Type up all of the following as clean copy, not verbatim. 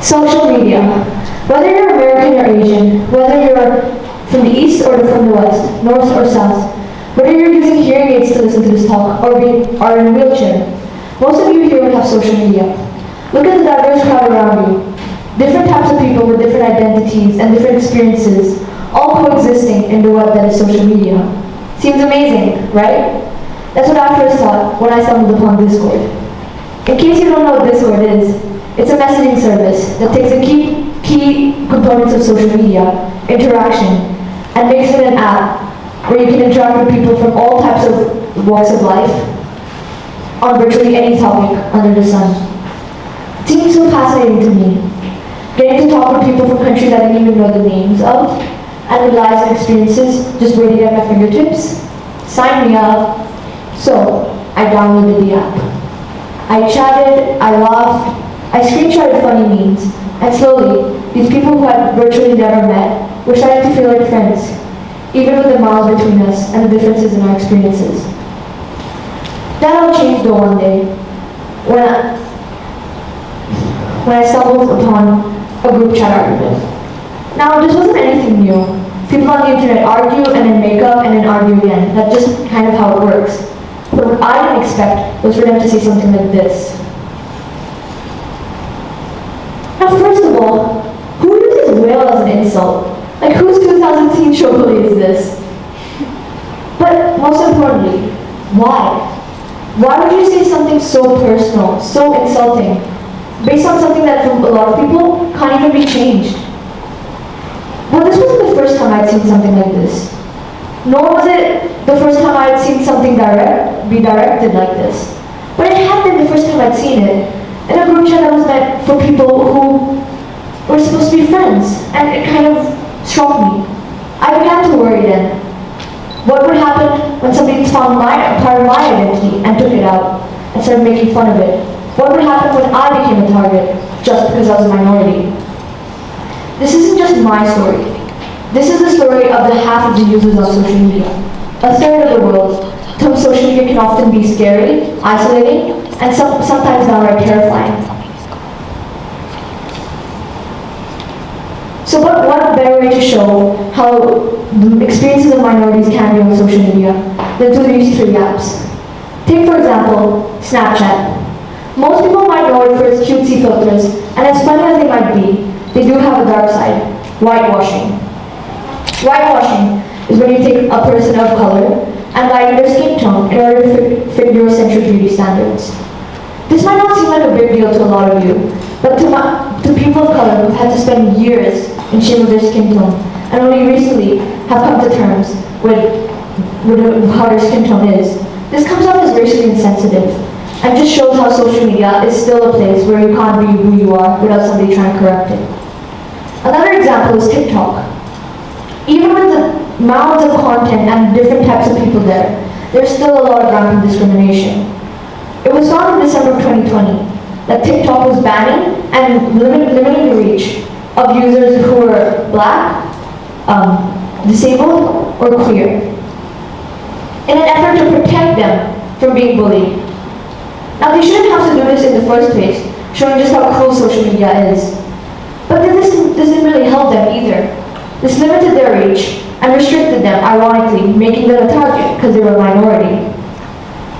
Social media. Whether you're American or Asian, whether you're from the East or from the West, North or South, whether you're using hearing aids to listen to this talk or are in a wheelchair, most of you here would have social media. Look at the diverse crowd around you. Different types of people with different identities and different experiences, all coexisting in the web that is social media. Seems amazing, right? That's what I first thought when I stumbled upon Discord. In case you don't know what Discord is, it's a messaging service that takes the key components of social media, interaction, and makes it an app where you can interact with people from all types of walks of life on virtually any topic under the sun. It seems so fascinating to me, getting to talk with people from countries I didn't even know the names of, and with lives and experiences just waiting at my fingertips. Sign me up. So, I downloaded the app. I chatted, I laughed, I screenshotted funny memes, and slowly, these people who I'd virtually never met were starting to feel like friends, even with the miles between us and the differences in our experiences. That all changed though one day, when I stumbled upon a group chat argument. Now, this wasn't anything new. People on the internet argue and then make up and then argue again. That's just kind of how it works. But what I didn't expect was for them to say something like this. Now, first of all, who uses whale as an insult? Like, whose 2010 show is this? But most importantly, why? Why would you say something so personal, so insulting, based on something that for a lot of people can't even be changed? Well, this wasn't the first time I'd seen something like this. Nor was it the first time I'd seen something be directed like this. But it had been the first time I'd seen it in a group chat that was meant for people who were supposed to be friends, and it kind of shocked me. I began to worry then. What would happen when somebody found part of my identity and took it out and started making fun of it? What would happen when I became a target just because I was a minority? This isn't just my story. This is the story of the half of the users of social media. A third of the world, to whom social media can often be scary, isolating, and sometimes downright terrifying. So what better way to show how the experiences of minorities can be on social media than through these three apps? Take, for example, Snapchat. Most people might know it for its cutesy filters, and as funny as they might be, they do have a dark side: whitewashing. Whitewashing is when you take a person of color and lighten their skin tone in order to fit Eurocentric beauty standards. This might not seem like a big deal to a lot of you, but to people of color who've had to spend years in shame of their skin tone and only recently have come to terms with how their skin tone is, this comes off as racially insensitive and just shows how social media is still a place where you can't be who you are without somebody trying to correct it. Another example is TikTok. Even with the mounds of content and different types of people there's still a lot of rampant discrimination. It was found in December of 2020 that TikTok was banning and limiting the reach of users who were black, disabled, or queer, in an effort to protect them from being bullied. Now, they shouldn't have to do this in the first place, showing just how cool social media is. But this didn't really help them either. This limited their reach and restricted them, ironically, making them a target because they were a minority.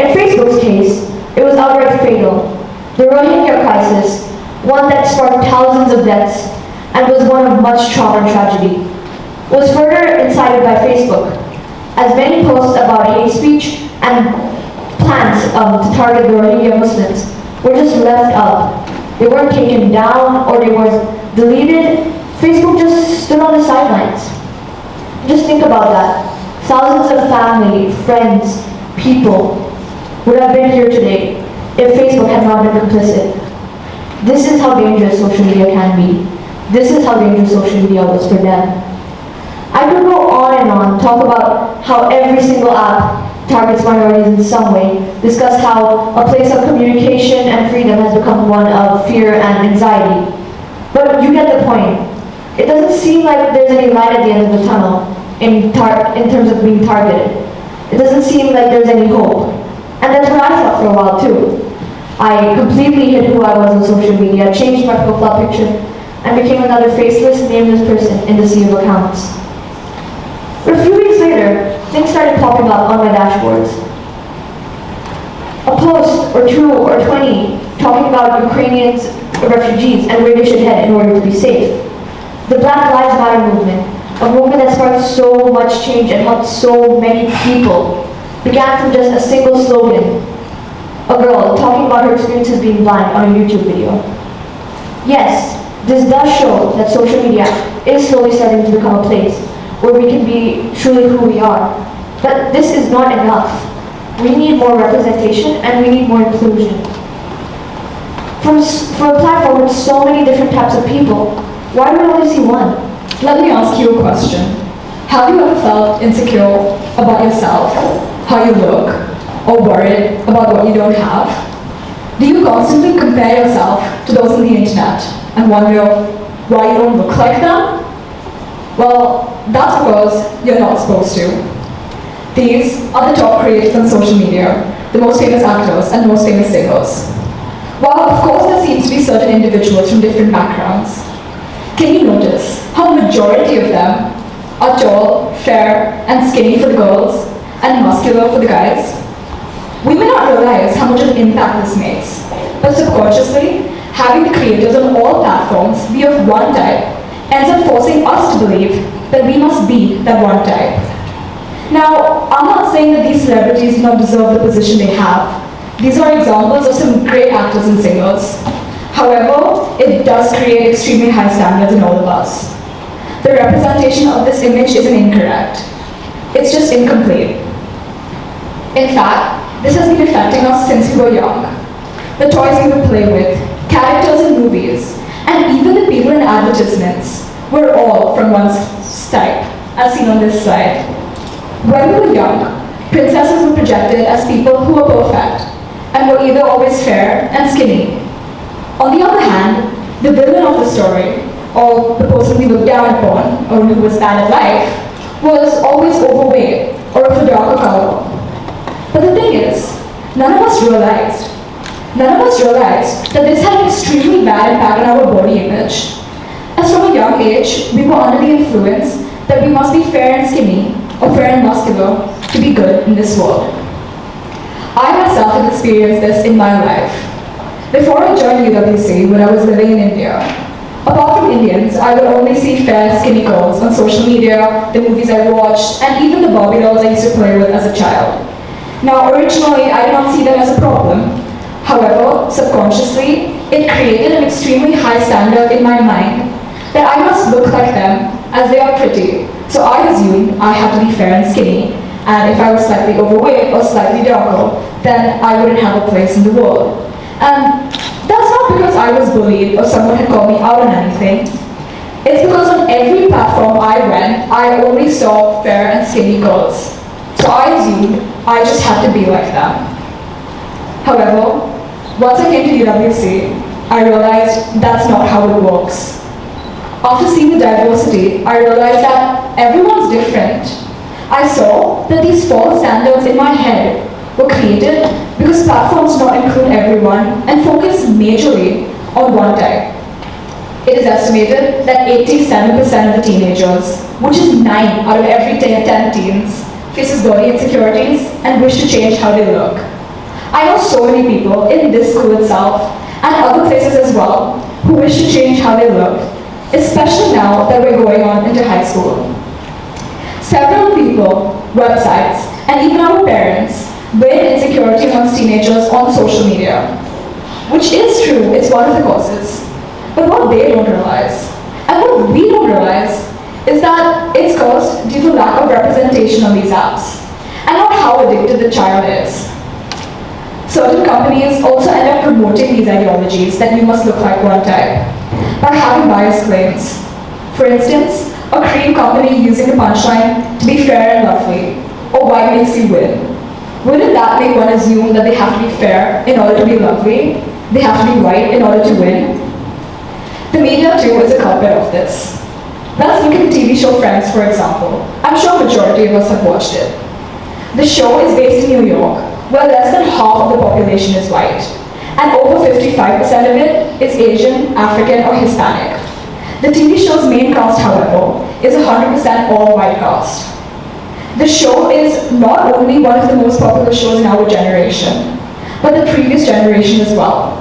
In Facebook's case, it was outright fatal. The Rohingya crisis, one that sparked thousands of deaths and was one of much trauma and tragedy, was further incited by Facebook, as many posts about hate speech and plans to target the Rohingya Muslims were just left up. They weren't taken down or they weren't deleted. Facebook just stood on the sidelines. Just think about that. Thousands of family, friends, people would have been here today if Facebook had not been complicit. This is how dangerous social media can be. This is how dangerous social media was for them. I could go on and on, talk about how every single app targets minorities in some way, discuss how a place of communication and freedom has become one of fear and anxiety. But you get the point. It doesn't seem like there's any light at the end of the tunnel in terms of being targeted. It doesn't seem like there's any hope. And that's what I thought for a while too. I completely hid who I was on social media, changed my profile picture, and became another faceless, nameless person in the sea of accounts. But a few weeks later, things started popping up on my dashboards. A post or 2 or 20 talking about Ukrainians, refugees, and where they should head in order to be safe. The Black Lives Matter movement, a movement that sparked so much change and helped so many people, began from just a single slogan. A girl talking about her experiences being blind on a YouTube video. Yes, this does show that social media is slowly starting to become a place where we can be truly who we are. But this is not enough. We need more representation and we need more inclusion. For a platform with so many different types of people, why do we only see one? Let me ask you a question. Have you ever felt insecure about yourself, how you look, or worried about what you don't have? Do you constantly compare yourself to those on the internet and wonder why you don't look like them? Well, that's because you're not supposed to. These are the top creators on social media, the most famous actors and most famous singers. While of course there seems to be certain individuals from different backgrounds, can you notice how majority of them are tall, fair, and skinny for the girls, and muscular for the guys? We may not realize how much of an impact this makes, but subconsciously, having the creators on all platforms be of one type ends up forcing us to believe that we must be that one type. Now, I'm not saying that these celebrities do not deserve the position they have. These are examples of some great actors and singers. However, it does create extremely high standards in all of us. The representation of this image isn't incorrect. It's just incomplete. In fact, this has been affecting us since we were young. The toys we would play with, characters in movies, and even the people in advertisements were all from one type, as seen on this slide. When we were young, princesses were projected as people who were perfect, and were either always fair and skinny. On the other hand, the villain of the story, or the person we looked down upon, or who was bad at life, was always overweight, or of a darker color. But the thing is, none of us realized that this had an extremely bad impact on our body image. As from a young age, we were under the influence that we must be fair and skinny, or fair and muscular, to be good in this world. I myself have experienced this in my life. Before I joined UWC, when I was living in India, apart from Indians, I would only see fair, skinny girls on social media, the movies I watched, and even the Barbie dolls I used to play with as a child. Now, originally, I did not see them as a problem. However, subconsciously, it created an extremely high standard in my mind that I must look like them as they are pretty. So I assumed I had to be fair and skinny, and if I was slightly overweight or slightly darker, then I wouldn't have a place in the world. And that's not because I was bullied or someone had called me out on anything. It's because on every platform I went, I only saw fair and skinny girls. So I assumed I just had to be like them. However, once I came to UWC, I realized that's not how it works. After seeing the diversity, I realized that everyone's different. I saw that these false standards in my head were created because platforms do not include everyone and focus majorly on one type. It is estimated that 87% of the teenagers, which is 9 out of every 10 teens, faces body insecurities and wish to change how they look. I know so many people in this school itself and other places as well who wish to change how they look, especially now that we're going on into high school. Several people, websites, and even our parents blame insecurity amongst teenagers on social media, which is true, it's one of the causes. But what they don't realize, and what we don't realize, is that it's caused due to lack of representation on these apps, and not how addicted the child is. Certain companies also end up promoting these ideologies that you must look like one type by having biased claims. For instance, a cream company using the punchline to be fair and lovely, or white makes you win. Wouldn't that make one assume that they have to be fair in order to be lovely? They have to be white in order to win? The media too is a culprit of this. Let's look at the TV show Friends, for example. I'm sure a majority of us have watched it. The show is based in New York, where less than half of the population is white, and over 55% of it is Asian, African, or Hispanic. The TV show's main cast, however, is 100% all-white cast. The show is not only one of the most popular shows in our generation, but the previous generation as well.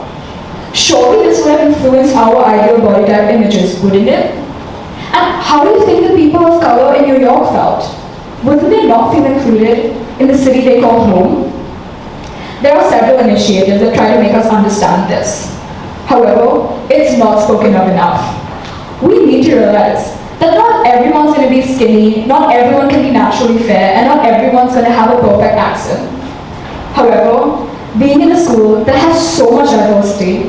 Surely this would have influenced our ideal body type images, wouldn't it? And how do you think the people of color in New York felt? Wouldn't they not feel included in the city they call home? There are several initiatives that try to make us understand this. However, it's not spoken of enough. We need to realize that not everyone's going to be skinny, not everyone can be naturally fair, and not everyone's going to have a perfect accent. However, being in a school that has so much diversity,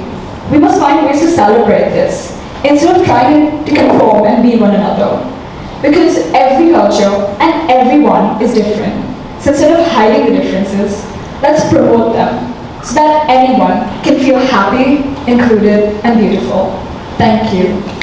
we must find ways to celebrate this, instead of trying to conform and be one another. Because every culture and everyone is different. So instead of hiding the differences, let's promote them, so that anyone can feel happy, included, and beautiful. Thank you.